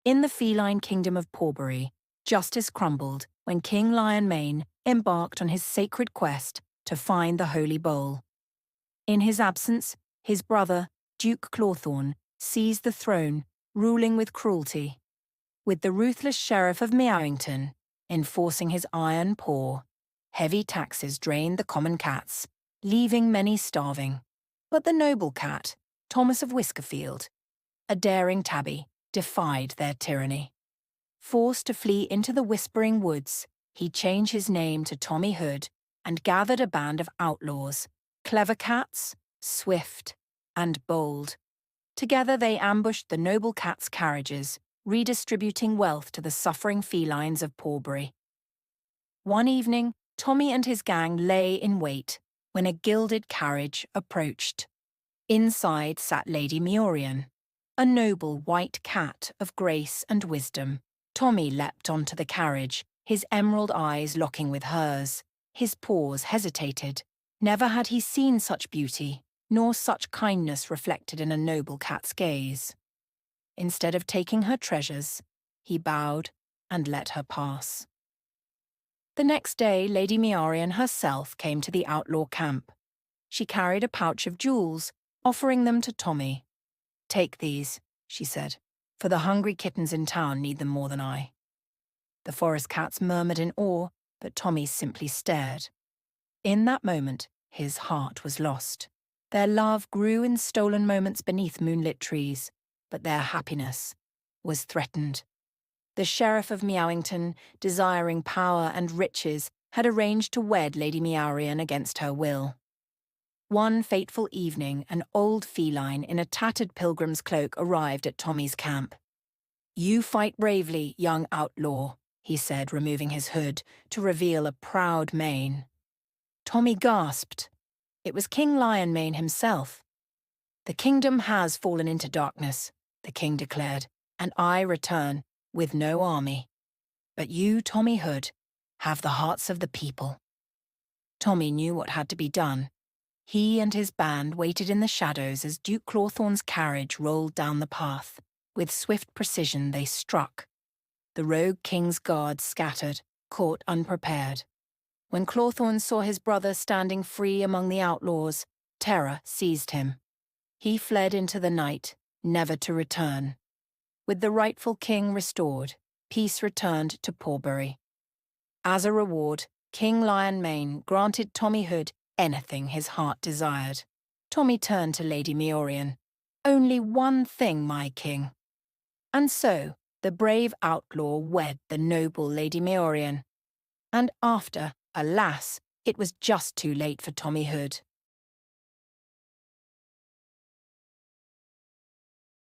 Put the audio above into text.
In the feline kingdom of Porbury, justice crumbled when King Lionmane embarked on his sacred quest to find the Holy Bowl. In his absence, his brother, Duke Clawthorne, seized the throne, ruling with cruelty, with the ruthless sheriff of Meowington enforcing his iron paw. Heavy taxes drained the common cats, leaving many starving. But the noble cat, Thomas of Whiskerfield, a daring tabby, defied their tyranny. Forced to flee into the Whispering Woods, he changed his name to Tommy Hood and gathered a band of outlaws, clever cats, swift, and bold. Together they ambushed the noble cat's carriages, redistributing wealth to the suffering felines of Porbury. One evening, Tommy and his gang lay in wait when a gilded carriage approached. Inside sat Lady Meorian, a noble white cat of grace and wisdom. Tommy leapt onto the carriage, his emerald eyes locking with hers. His paws hesitated. Never had he seen such beauty, nor such kindness reflected in a noble cat's gaze. Instead of taking her treasures, he bowed and let her pass. The next day, Lady Meorian herself came to the outlaw camp. She carried a pouch of jewels, offering them to Tommy. "Take these," she said, "for the hungry kittens in town need them more than I." The forest cats murmured in awe, but Tommy simply stared. In that moment, his heart was lost. Their love grew in stolen moments beneath moonlit trees, but their happiness was threatened. The Sheriff of Meowington, desiring power and riches, had arranged to wed Lady Meorian against her will. One fateful evening, an old feline in a tattered pilgrim's cloak arrived at Tommy's camp. "You fight bravely, young outlaw," he said, removing his hood to reveal a proud mane. Tommy gasped. It was King Lionmane himself. "The kingdom has fallen into darkness," the king declared, "and I return with no army. But you, Tommy Hood, have the hearts of the people." Tommy knew what had to be done. He and his band waited in the shadows as Duke Clawthorne's carriage rolled down the path. With swift precision they struck. The rogue king's guards scattered, caught unprepared. When Clawthorne saw his brother standing free among the outlaws, terror seized him. He fled into the night, never to return. With the rightful king restored, peace returned to Porbury. As a reward, King Lionmane granted Tommy Hood anything his heart desired. Tommy turned to Lady Meorian. "Only one thing, my king." And so, the brave outlaw wed the noble Lady Meorian. And after, alas, it was just too late for Tommy Hood.